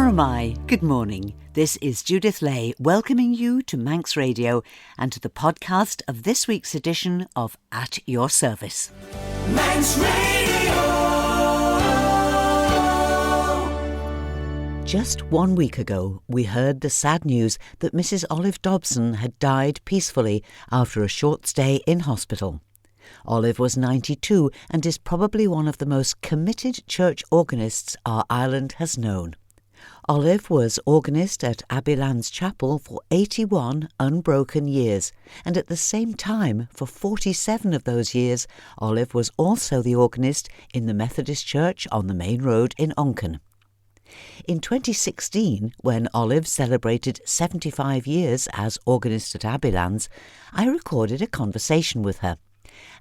Aramai, good morning. This is Judith Lay welcoming you to Manx Radio and to the podcast of this week's edition of At Your Service. Manx Radio! Just 1 week ago, we heard the sad news that Mrs. Olive Dobson had died peacefully after a short stay in hospital. Olive was 92 and is probably one of the most committed church organists our island has known. Olive was organist at Abbeylands Chapel for 81 unbroken years, and at the same time, for 47 of those years, Olive was also the organist in the Methodist Church on the main road in Onchan. In 2016, when Olive celebrated 75 years as organist at Abbeylands, I recorded a conversation with her.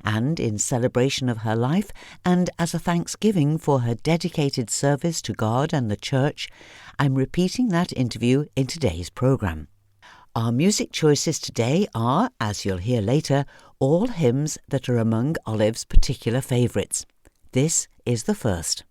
And in celebration of her life and as a thanksgiving for her dedicated service to God and the Church, I'm repeating that interview in today's programme. Our music choices today are, as you'll hear later, all hymns that are among Olive's particular favourites. This is the first.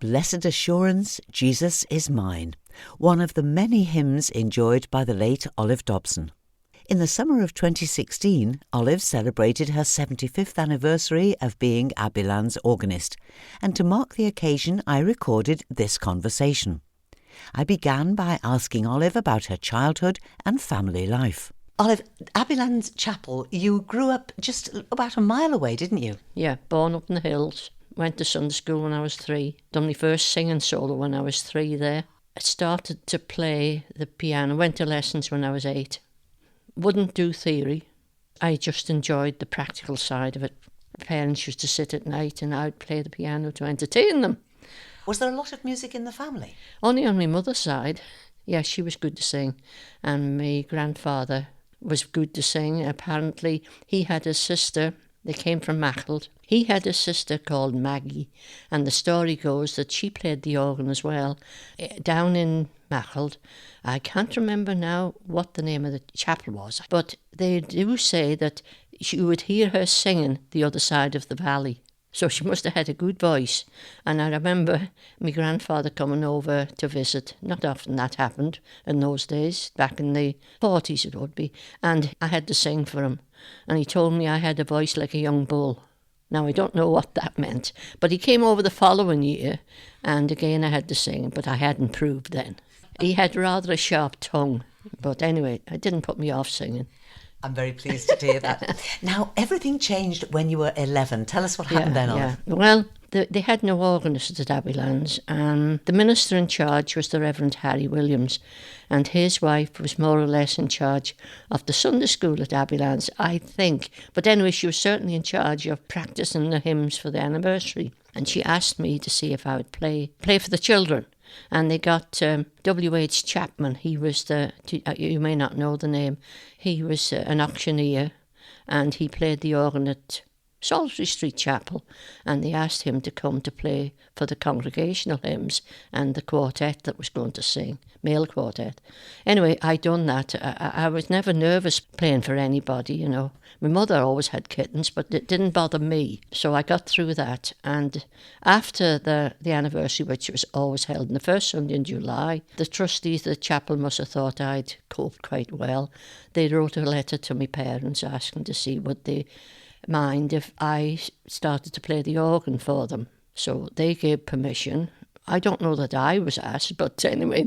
Blessed Assurance, Jesus is Mine, one of the many hymns enjoyed by the late Olive Dobson. In the summer of 2016, Olive celebrated her 75th anniversary of being Abbeylands organist, and to mark the occasion I recorded this conversation. I began by asking Olive about her childhood and family life. Olive, Abbeylands Chapel, you grew up just about a mile away, didn't you? Yeah, born up in the hills. Went to Sunday school when I was 3. Done my first singing solo when I was 3 there. I started to play the piano. Went to lessons when I was 8. Wouldn't do theory. I just enjoyed the practical side of it. Parents used to sit at night and I'd play the piano to entertain them. Was there a lot of music in the family? Only on my mother's side. Yeah, she was good to sing. And my grandfather was good to sing. Apparently, he had a sister. They came from Maccled. He had a sister called Maggie, and the story goes that she played the organ as well down in Maccled. I can't remember now what the name of the chapel was, but they do say that you would hear her singing the other side of the valley. So she must have had a good voice. And I remember my grandfather coming over to visit. Not often that happened in those days, back in the 40s it would be. And I had to sing for him. And he told me I had a voice like a young bull. Now, I don't know what that meant. But he came over the following year, and again I had to sing, but I hadn't proved then. He had rather a sharp tongue. But anyway, it didn't put me off singing. I'm very pleased to hear that. Now, everything changed when you were 11. Tell us what happened then, Olive. Yeah. Well, they had no organist at Abbeylands, and the minister in charge was the Reverend Harry Williams, and his wife was more or less in charge of the Sunday school at Abbeylands, I think. But anyway, she was certainly in charge of practicing the hymns for the anniversary, and she asked me to see if I would play for the children. And they got W.H. Chapman. He was you may not know the name, he was an auctioneer, and he played the organ at Salisbury Street Chapel, and they asked him to come to play for the congregational hymns and the quartet that was going to sing, male quartet. Anyway, I done that. I was never nervous playing for anybody, you know. My mother always had kittens, but it didn't bother me. So I got through that. And after the anniversary, which was always held on the first Sunday in July, the trustees of the chapel must have thought I'd coped quite well. They wrote a letter to my parents asking to see would they mind if I started to play the organ for them. So they gave permission. I don't know that I was asked, but anyway,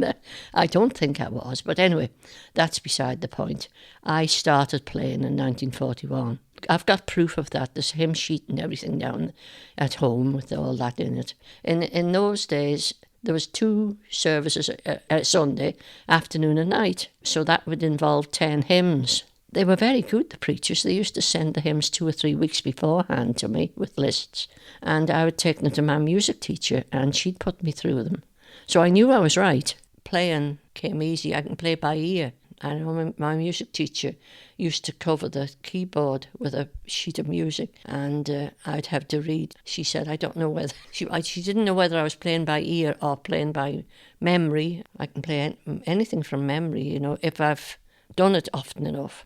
I don't think I was. But anyway, that's beside the point. I started playing in 1941. I've got proof of that. There's hymn sheet and everything down at home with all that in it. In those days, there was 2 services a Sunday, afternoon and night. So that would involve 10 hymns. They were very good, the preachers. They used to send the hymns 2 or 3 weeks beforehand to me with lists. And I would take them to my music teacher and she'd put me through them. So I knew I was right. Playing came easy. I can play by ear. I know my music teacher used to cover the keyboard with a sheet of music and I'd have to read. She said, I don't know whether... She didn't know whether I was playing by ear or playing by memory. I can play anything from memory, you know, if I've done it often enough.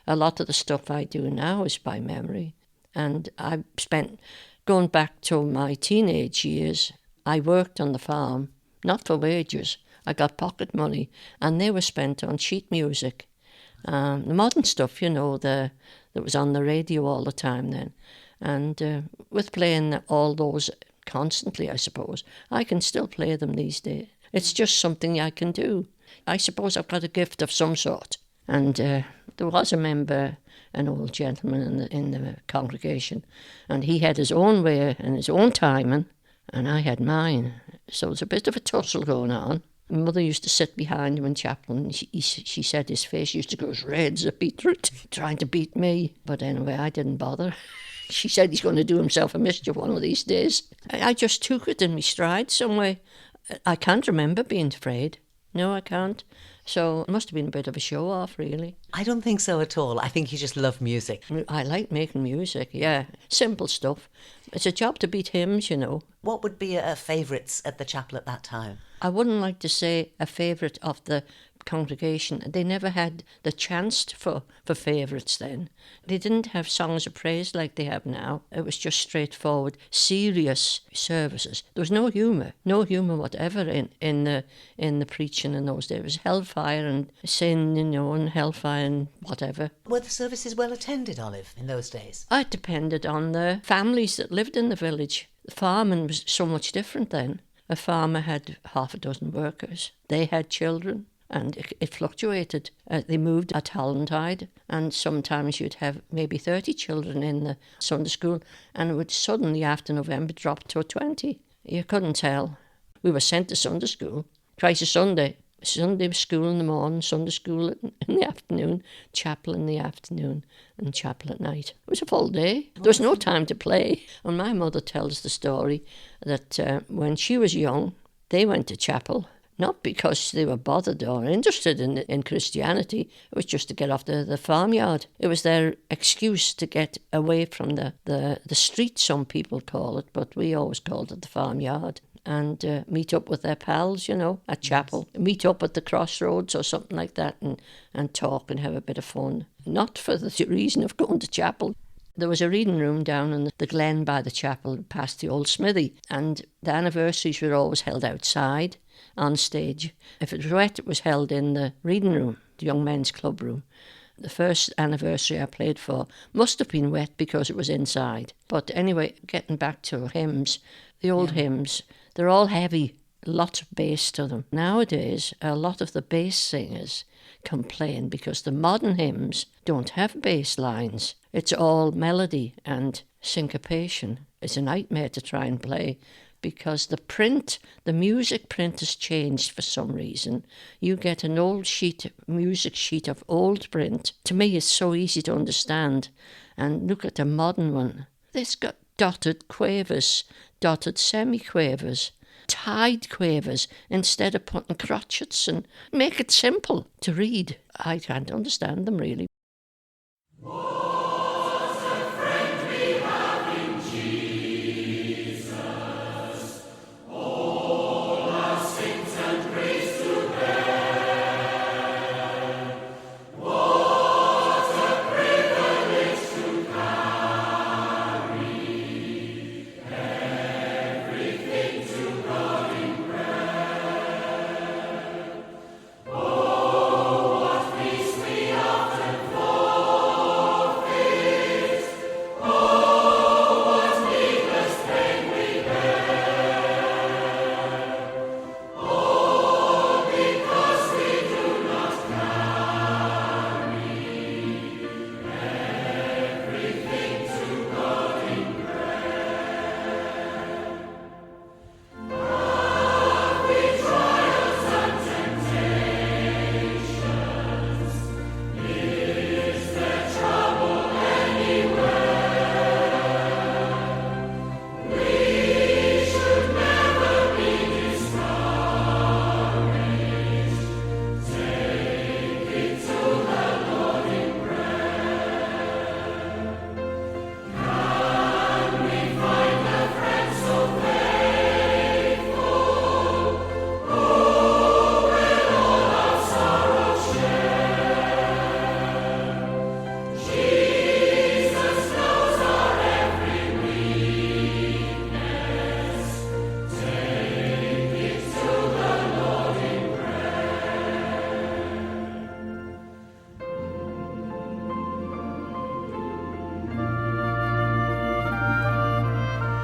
A lot of the stuff I do now is by memory. And I spent, going back to my teenage years, I worked on the farm, not for wages. I got pocket money, and they were spent on sheet music. The modern stuff, you know, that was on the radio all the time then. And with playing all those constantly, I suppose, I can still play them these days. It's just something I can do. I suppose I've got a gift of some sort. And there was a member, an old gentleman in the congregation, and he had his own way and his own timing, and I had mine. So there's a bit of a tussle going on. My mother used to sit behind him in chapel, and she said his face used to go as red as a beetroot, trying to beat me. But anyway, I didn't bother. She said he's going to do himself a mischief one of these days. I just took it in my stride some way. I can't remember being afraid. No, I can't. So it must have been a bit of a show-off, really. I don't think so at all. I think you just love music. I like making music, yeah. Simple stuff. It's a job to beat hymns, you know. What would be favourites at the chapel at that time? I wouldn't like to say a favourite of the congregation. They never had the chance for favourites then. They didn't have songs of praise like they have now. It was just straightforward, serious services. There was no humour whatever in the preaching in those days. It was hellfire and sin, you know, and hellfire and whatever. Were the services well attended, Olive, in those days? It depended on the families that lived in the village. Farming was so much different then. A farmer had half a dozen workers. They had children. and it fluctuated. They moved at Hollantide, and sometimes you'd have maybe 30 children in the Sunday school, and it would suddenly, after November, drop to 20. You couldn't tell. We were sent to Sunday school twice a Sunday. Sunday school in the morning, Sunday school in the afternoon, chapel in the afternoon, and chapel at night. It was a full day. There was no time to play. And my mother tells the story that when she was young, they went to chapel, not because they were bothered or interested in Christianity. It was just to get off the farmyard. It was their excuse to get away from the street, some people call it, but we always called it the farmyard. And meet up with their pals, at chapel. Yes. Meet up at the crossroads or something like that and talk and have a bit of fun. Not for the reason of going to chapel. There was a reading room down in the glen by the chapel past the old smithy, and the anniversaries were always held outside on stage. If it was wet, it was held in the reading room, the young men's club room. The first anniversary I played for must have been wet because it was inside. But anyway, getting back to hymns, the old hymns, they're all heavy, lots of bass to them. Nowadays, a lot of the bass singers complain because the modern hymns don't have bass lines. It's all melody, and syncopation is a nightmare to try and play because the music print has changed for some reason. You get an old music sheet of old print. To me, it's so easy to understand. And look at the modern one. It's got dotted quavers, dotted semiquavers, tied quavers instead of putting crotchets, and make it simple to read. I can't understand them really.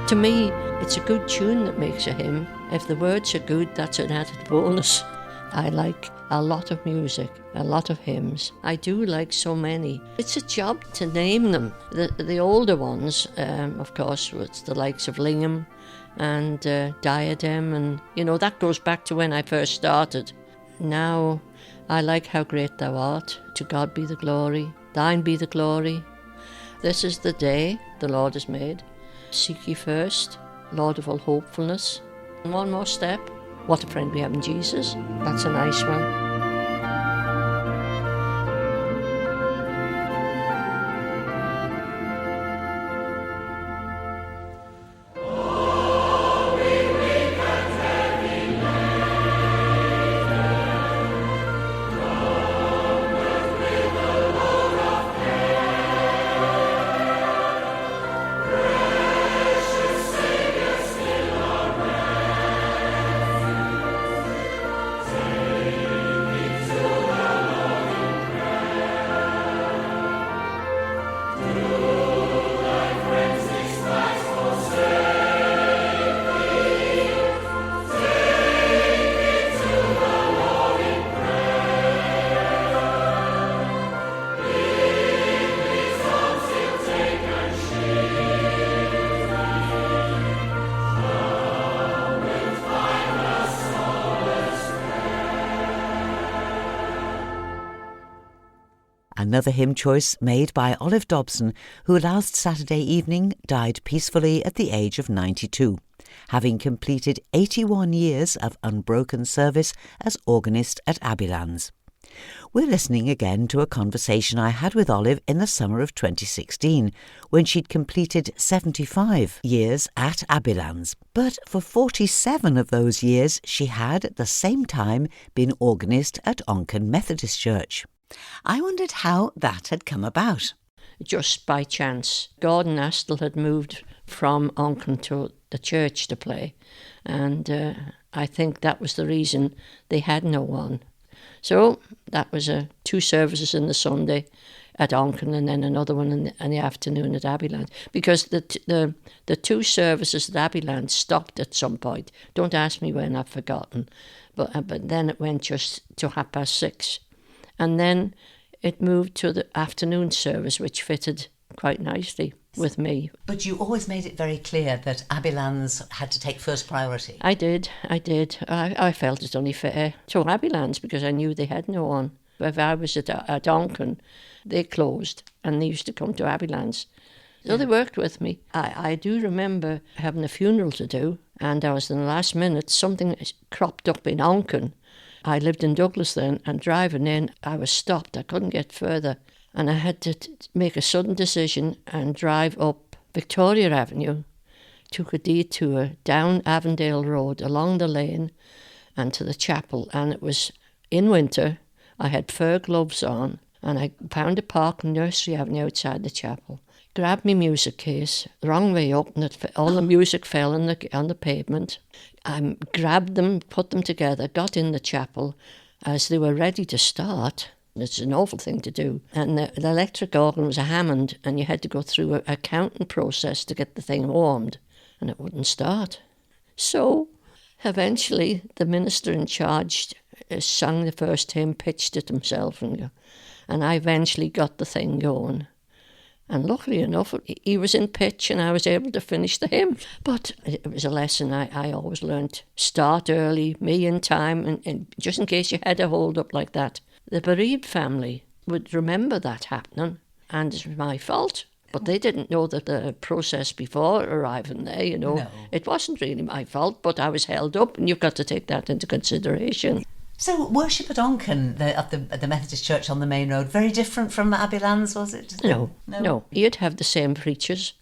To me, it's a good tune that makes a hymn. If the words are good, that's an added bonus. I like a lot of music, a lot of hymns. I do like so many. It's a job to name them. The older ones, of course, was the likes of Lingham and Diadem, and that goes back to when I first started. Now, I like How Great Thou Art. To God be the glory, thine be the glory. This is the day the Lord has made. Seek ye first, Lord of all hopefulness. And one more step. What a friend we have in Jesus. That's a nice one. Another hymn choice made by Olive Dobson, who last Saturday evening died peacefully at the age of 92, having completed 81 years of unbroken service as organist at Abbeylands. We're listening again to a conversation I had with Olive in the summer of 2016, when she'd completed 75 years at Abbeylands. But for 47 of those years, she had at the same time been organist at Onchan Methodist Church. I wondered how that had come about. Just by chance. Gordon Astle had moved from Onchan to the church to play, and I think that was the reason they had no one. So that was 2 services in the Sunday at Onchan and then another one in the afternoon at Abbeylands. Because the 2 services at Abbeylands stopped at some point. Don't ask me when, I've forgotten. But then it went just to 6:30. And then it moved to the afternoon service, which fitted quite nicely with me. But you always made it very clear that Abbeylands had to take first priority. I did. I felt it only fair to Abbeylands because I knew they had no one. If I was at Onchan, they closed and they used to come to Abbeylands. So they worked with me. I do remember having a funeral to do, and I was in the last minute, something cropped up in Onchan. I lived in Douglas then, and driving in, I was stopped. I couldn't get further. And I had to make a sudden decision and drive up Victoria Avenue, took a detour down Avondale Road, along the lane, and to the chapel. And it was in winter. I had fur gloves on, and I found a park on Nursery Avenue outside the chapel. Grabbed my music case, the wrong way up, and all the music fell on the pavement. I grabbed them, put them together, got in the chapel. As they were ready to start, it's an awful thing to do, and the electric organ was a Hammond, and you had to go through a counting process to get the thing warmed, and it wouldn't start. So eventually the minister in charge sang the first hymn, pitched it himself, and I eventually got the thing going. And luckily enough, he was in pitch and I was able to finish the hymn. But it was a lesson I always learnt. Start early, me in time, and just in case you had a hold-up like that. The bereaved family would remember that happening, and it was my fault. But they didn't know that the process before arriving there, No. It wasn't really my fault, but I was held up, and you've got to take that into consideration. So worship at Onchan, at the Methodist Church on the main road, very different from Abbeylands, was it? No. You'd have the same preachers,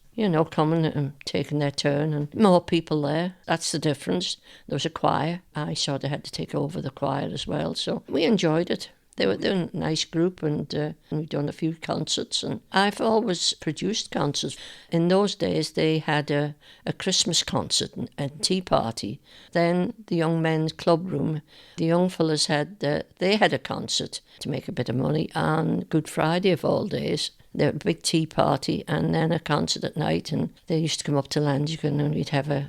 coming and taking their turn, and more people there. That's the difference. There was a choir. I sort of had to take over the choir as well, so we enjoyed it. They were a nice group, and we'd done a few concerts, and I've always produced concerts. In those days, they had a Christmas concert and tea party. Then the young men's club room, the young fellas they had a concert to make a bit of money on Good Friday of all days. They had a big tea party and then a concert at night, and they used to come up to Landigan and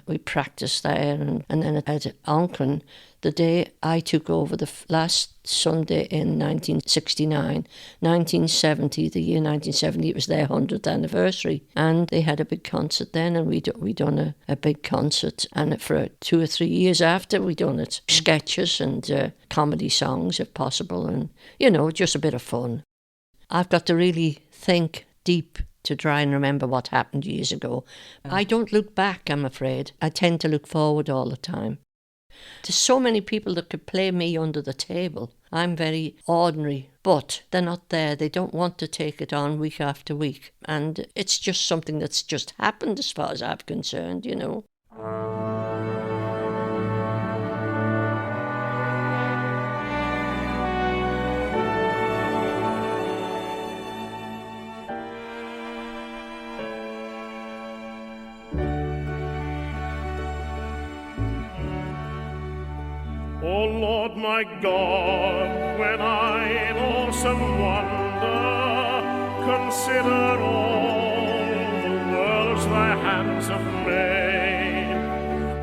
we'd practice there, and then at Onchan, the day I took over the last Sunday in 1969, 1970, the year 1970, it was their 100th anniversary, and they had a big concert then, and we done a big concert, and for 2 or 3 years after, we done it, sketches and comedy songs if possible, and just a bit of fun. I've got to really think deep to try and remember what happened years ago. I don't look back, I'm afraid. I tend to look forward all the time. There's so many people that could play me under the table. I'm very ordinary, but they're not there. They don't want to take it on week after week. And it's just something that's just happened as far as I'm concerned, O Lord my God, when I in awesome wonder consider all the worlds thy hands have made,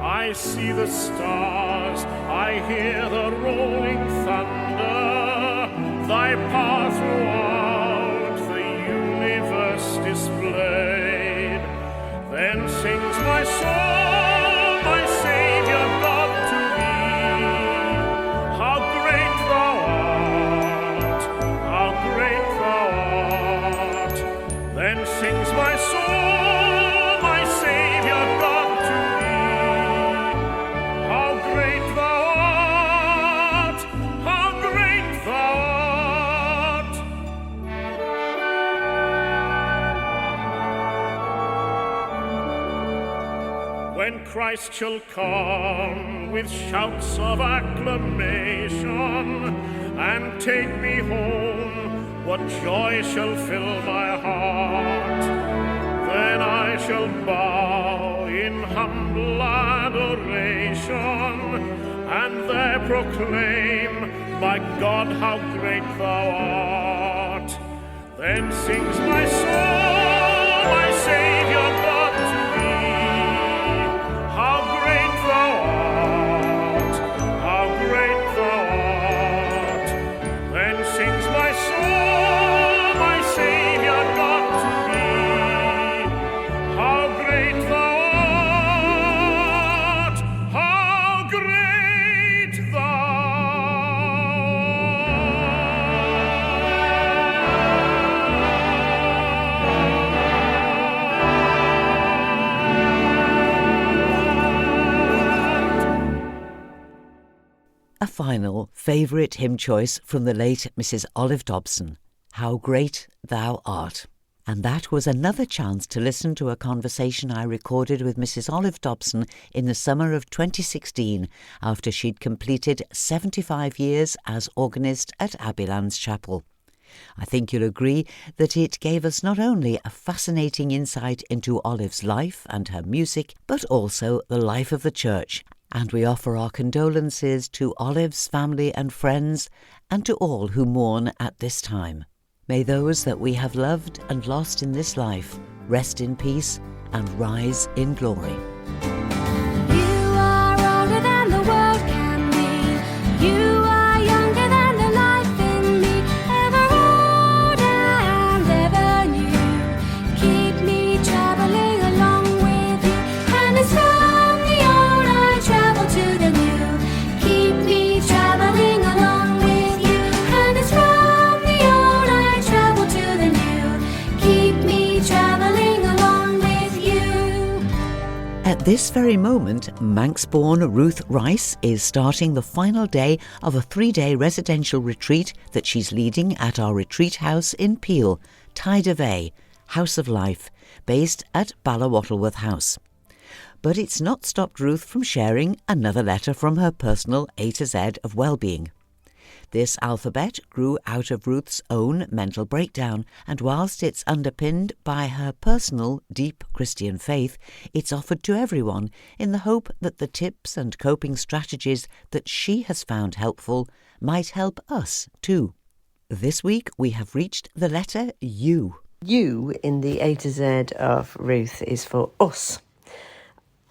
I see the stars, I hear the rolling thunder, thy power throughout the universe displayed. Then sings my soul, my Saviour God, to thee. How great thou art, how great thou art. when Christ shall come with shouts of acclamation and take me home, what joy shall fill my heart? Then I shall bow in humble adoration and there proclaim, my God, how great thou art. Then sings my soul, my Saviour God to me, how great thou art, how great thou art. Then sings my soul, my Saviour God to me, how great thou art, how great thou art. A final favourite hymn choice from the late Mrs. Olive Dobson, How Great Thou Art. And that was another chance to listen to a conversation I recorded with Mrs. Olive Dobson in the summer of 2016 after she'd completed 75 years as organist at Abbeylands Chapel. I think you'll agree that it gave us not only a fascinating insight into Olive's life and her music, but also the life of the church. And we offer our condolences to Olive's family and friends and to all who mourn at this time. May those that we have loved and lost in this life rest in peace and rise in glory. You are older than the world can be. You are younger than the life in me. Ever old and ever new. Keep me traveling along with you. And it's from the old I travel to the new. Keep me traveling along with you. And it's from the old I travel to the new. Keep me traveling along with you. At this very moment, Manx-born Ruth Rice is starting the final day of a 3-day residential retreat that she's leading at our retreat house in Peel, Tide of A, House of Life, based at Ballawattlworth House. But it's not stopped Ruth from sharing another letter from her personal A to Z of wellbeing. This alphabet grew out of Ruth's own mental breakdown, and whilst it's underpinned by her personal, deep Christian faith, it's offered to everyone in the hope that the tips and coping strategies that she has found helpful might help us too. This week we have reached the letter U. U in the A to Z of Ruth is for us.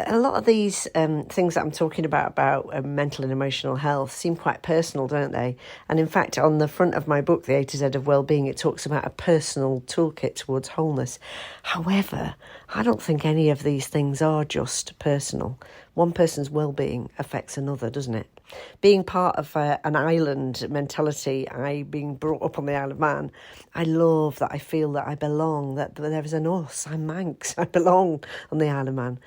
A lot of these things that I'm talking about mental and emotional health seem quite personal, don't they? And in fact, on the front of my book, The A to Z of Wellbeing, it talks about a personal toolkit towards wholeness. However, I don't think any of these things are just personal. One person's well-being affects another, doesn't it? Being part of an island mentality, being brought up on the Isle of Man, I love that I feel that I belong, that there is an us, I'm Manx, I belong on the Isle of Man.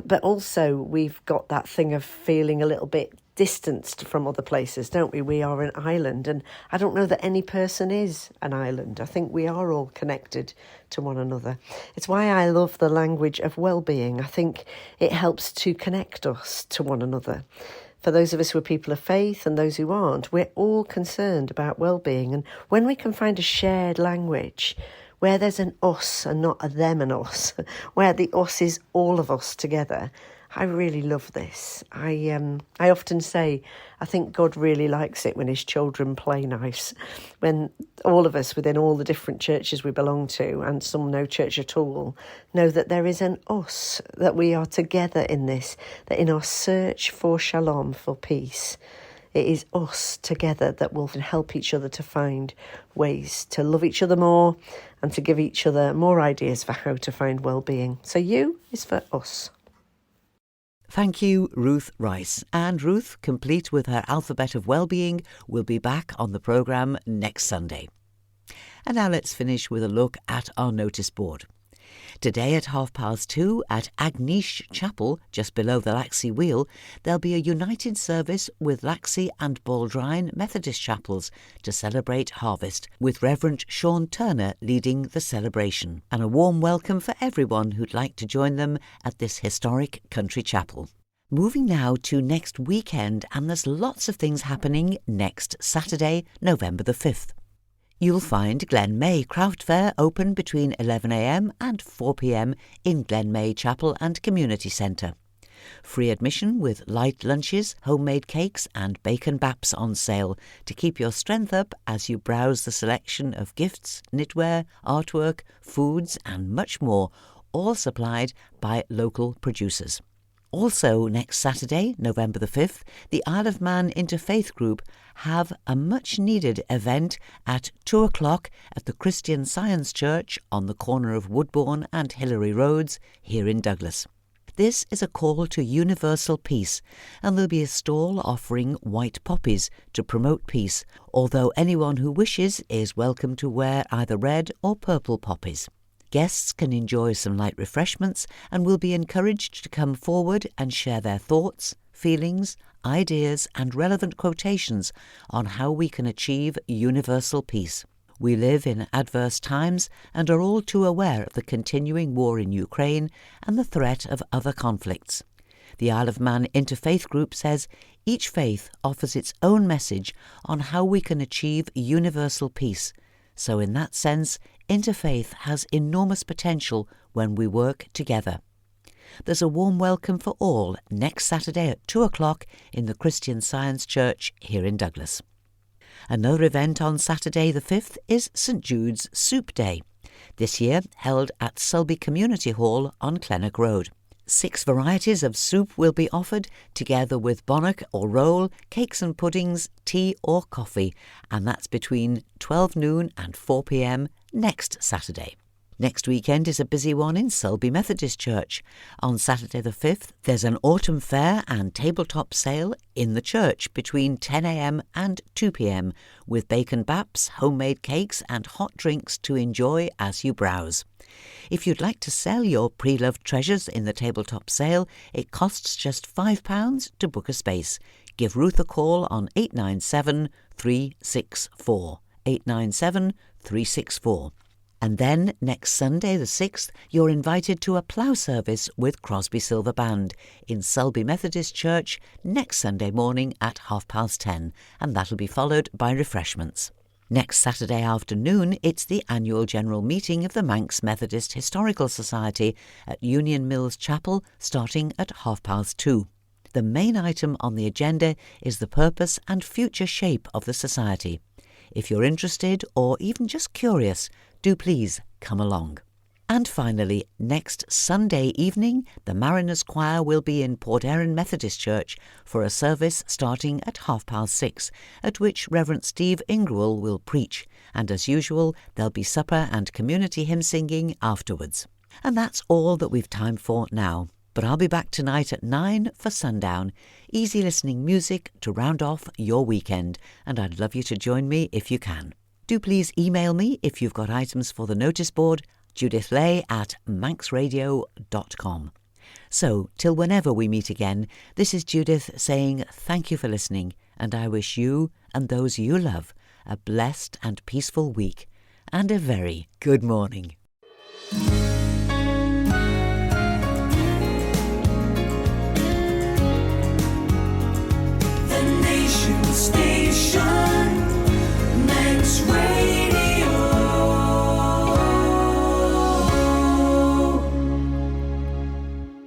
But also we've got that thing of feeling a little bit distanced from other places, don't we? We are an island, and I don't know that any person is an island. I think we are all connected to one another. It's why I love the language of well-being. I think it helps to connect us to one another. For those of us who are people of faith and those who aren't, we're all concerned about well-being. And when we can find a shared language where there's an us and not a them and us, where the us is all of us together, I really love this. I often say I think God really likes it when his children play nice, when all of us within all the different churches we belong to, and some no church at all, know that there is an us, that we are together in this, that in our search for shalom, for peace, it is us together that will help each other to find ways to love each other more and to give each other more ideas for how to find well-being. So you is for us. Thank you, Ruth Rice. And Ruth, complete with her alphabet of well-being, will be back on the programme next Sunday. And now let's finish with a look at our notice board. Today at 2:30 at Abbeylands Chapel, just below the Laxey Wheel, there'll be a united service with Laxey and Baldrine Methodist Chapels to celebrate harvest, with Reverend Sean Turner leading the celebration. And a warm welcome for everyone who'd like to join them at this historic country chapel. Moving now to next weekend, and there's lots of things happening next Saturday, November the 5th. You'll find Glen May Craft Fair open between 11 a.m. and 4 p.m. in Glen May Chapel and Community Centre. Free admission with light lunches, homemade cakes and bacon baps on sale to keep your strength up as you browse the selection of gifts, knitwear, artwork, foods and much more, all supplied by local producers. Also next Saturday, November the 5th, the Isle of Man Interfaith Group have a much-needed event at 2 o'clock at the Christian Science Church on the corner of Woodbourne and Hillary Roads here in Douglas. This is a call to universal peace, and there'll be a stall offering white poppies to promote peace, although anyone who wishes is welcome to wear either red or purple poppies. Guests can enjoy some light refreshments and will be encouraged to come forward and share their thoughts, feelings, ideas and relevant quotations on how we can achieve universal peace. We live in adverse times and are all too aware of the continuing war in Ukraine and the threat of other conflicts. The Isle of Man Interfaith Group says each faith offers its own message on how we can achieve universal peace. So in that sense, interfaith has enormous potential when we work together. There's a warm welcome for all next Saturday at 2 o'clock in the Christian Science Church here in Douglas. Another event on Saturday the 5th is St Jude's Soup Day, this year held at Sulby Community Hall on Clennock Road. 6 varieties of soup will be offered, together with bonnock or roll, cakes and puddings, tea or coffee, and that's between 12 noon and 4 p.m. next Saturday. Next weekend is a busy one in Sulby Methodist Church. On Saturday the 5th, there's an autumn fair and tabletop sale in the church between 10 a.m. and 2 p.m. with bacon baps, homemade cakes and hot drinks to enjoy as you browse. If you'd like to sell your pre-loved treasures in the tabletop sale, it costs just £5 to book a space. Give Ruth a call on 897 364. 897 364. And then, next Sunday the 6th, you're invited to a plough service with Crosby Silver Band in Sulby Methodist Church next Sunday morning at 10:30, and that'll be followed by refreshments. Next Saturday afternoon, it's the annual general meeting of the Manx Methodist Historical Society at Union Mills Chapel, starting at 2:30. The main item on the agenda is the purpose and future shape of the society. If you're interested or even just curious, do please come along. And finally, next Sunday evening, the Mariners Choir will be in Port Erin Methodist Church for a service starting at 6:30, at which Reverend Steve Ingrewell will preach, and as usual, there'll be supper and community hymn singing afterwards. And that's all that we've time for now. But I'll be back tonight at 9 for sundown. Easy listening music to round off your weekend, and I'd love you to join me if you can. Do please email me if you've got items for the notice board, judithlay@manxradio.com. So, till whenever we meet again, this is Judith saying thank you for listening, and I wish you and those you love a blessed and peaceful week, and a very good morning.